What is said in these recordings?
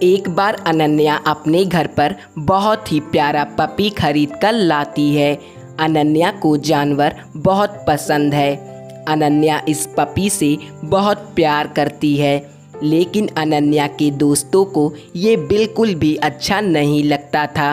एक बार अनन्या अपने घर पर बहुत ही प्यारा पपी खरीद कर लाती है। अनन्या को जानवर बहुत पसंद है। अनन्या इस पपी से बहुत प्यार करती है, लेकिन अनन्या के दोस्तों को ये बिल्कुल भी अच्छा नहीं लगता था।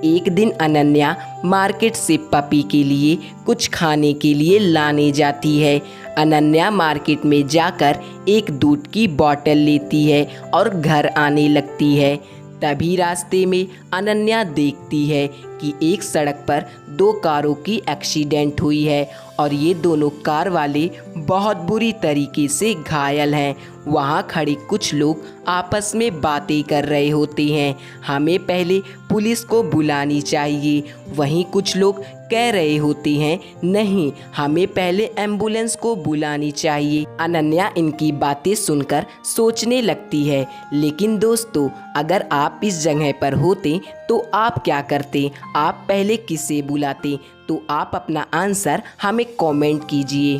एक दिन अनन्या मार्केट से पपी के लिए कुछ खाने के लिए लाने जाती है। अनन्या मार्केट में जाकर एक दूध की बोतल लेती है और घर आने लगती है। तभी रास्ते में अनन्या देखती है कि एक सड़क पर दो कारों की एक्सीडेंट हुई है और ये दोनों कार वाले बहुत बुरी तरीके से घायल हैं। वहाँ खड़े कुछ लोग आपस में बातें कर रहे होते हैं, हमें पहले पुलिस को बुलानी चाहिए। वहीं कुछ लोग कह रहे होते हैं, नहीं, हमें पहले एम्बुलेंस को बुलानी चाहिए। अनन्या इनकी बातें सुनकर सोचने लगती है, लेकिन दोस्तों, अगर आप इस जगह पर होते तो आप क्या करते? आप पहले किसे बुलाते? तो आप अपना आंसर हमें कमेंट कीजिए।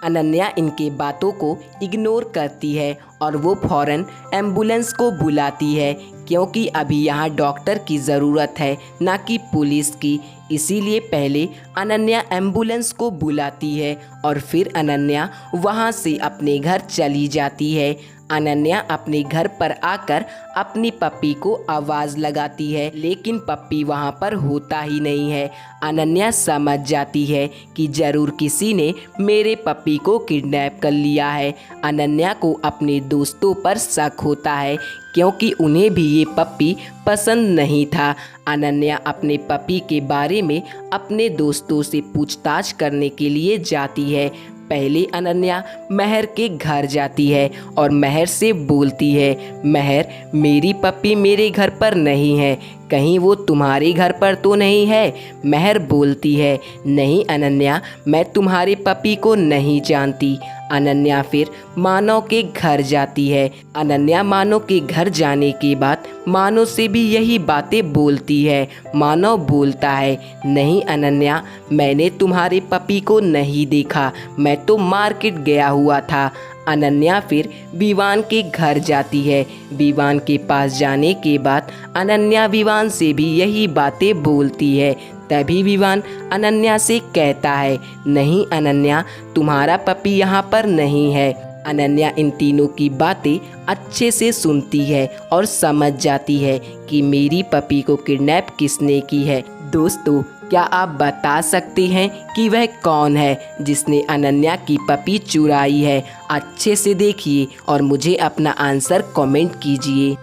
अनन्या इनके बातों को इग्नोर करती है और वो फौरन एम्बुलेंस को बुलाती है, क्योंकि अभी यहाँ डॉक्टर की ज़रूरत है, ना कि पुलिस की। इसीलिए पहले अनन्या एम्बुलेंस को बुलाती है और फिर अनन्या वहाँ से अपने घर चली जाती है। अनन्या अपने घर पर आकर अपनी पप्पी को आवाज़ लगाती है, लेकिन पप्पी वहाँ पर होता ही नहीं है। अनन्या समझ जाती है कि ज़रूर किसी ने मेरे पप्पी को किडनैप कर लिया है। अनन्या को अपने दोस्तों पर शक होता है, क्योंकि उन्हें भी ये पप्पी पसंद नहीं था। अनन्या अपने पप्पी के बारे में अपने दोस्तों से पूछताछ करने के लिए जाती है। पहले अनन्या महर के घर जाती है और महर से बोलती है, महर, मेरी पप्पी मेरे घर पर नहीं है, कहीं वो तुम्हारे घर पर तो नहीं है? महर बोलती है, नहीं अनन्या, मैं तुम्हारे पप्पी को नहीं जानती। अनन्या फिर मानव के घर जाती है। अनन्या मानव के घर जाने के बाद मानव से भी यही बातें बोलती है। मानव बोलता है, नहीं अनन्या, मैंने तुम्हारे पपी को नहीं देखा, मैं तो मार्केट गया हुआ था। अनन्या फिर विवान के घर जाती है। विवान के पास जाने के बाद अनन्या विवान से भी यही बातें बोलती है। तभी विवान अनन्या से कहता है, नहीं अनन्या, तुम्हारा पपी यहाँ पर नहीं है। अनन्या इन तीनों की बातें अच्छे से सुनती है और समझ जाती है कि मेरी पपी को किडनैप किसने की है। दोस्तों, क्या आप बता सकते हैं कि वह कौन है जिसने अनन्या की पपी चुराई है? अच्छे से देखिए और मुझे अपना आंसर कमेंट कीजिए।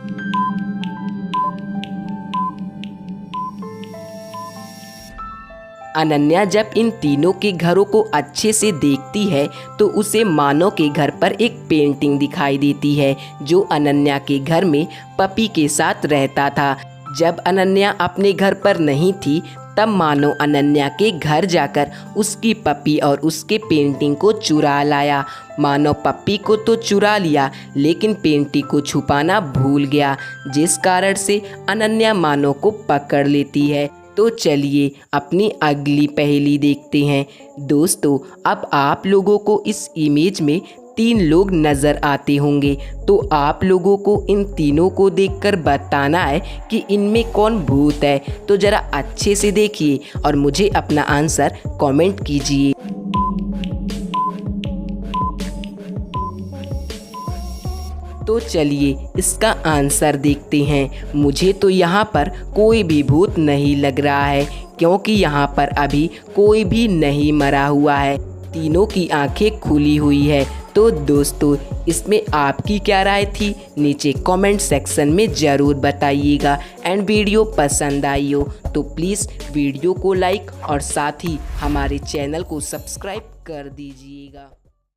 अनन्या जब इन तीनों के घरों को अच्छे से देखती है तो उसे मानव के घर पर एक पेंटिंग दिखाई देती है, जो अनन्या के घर में पपी के साथ रहता था। जब अनन्या अपने घर पर नहीं थी, तब मानव अनन्या के घर जाकर उसकी पपी और उसके पेंटिंग को चुरा लाया। मानव पपी को तो चुरा लिया, लेकिन पेंटिंग को छुपाना भूल गया, जिस कारण से अनन्या मानव को पकड़ लेती है। तो चलिए अपनी अगली पहेली देखते हैं। दोस्तों, अब आप लोगों को इस इमेज में 3 लोग नज़र आते होंगे, तो आप लोगों को इन तीनों को देखकर बताना है कि इनमें कौन भूत है। तो ज़रा अच्छे से देखिए और मुझे अपना आंसर कमेंट कीजिए। तो चलिए इसका आंसर देखते हैं। मुझे तो यहाँ पर कोई भी भूत नहीं लग रहा है, क्योंकि यहाँ पर अभी कोई भी नहीं मरा हुआ है। तीनों की आंखें खुली हुई है। तो दोस्तों, इसमें आपकी क्या राय थी? नीचे कमेंट सेक्शन में ज़रूर बताइएगा। एंड वीडियो पसंद आई हो तो प्लीज़ वीडियो को लाइक और साथ ही हमारे चैनल को सब्सक्राइब कर दीजिएगा।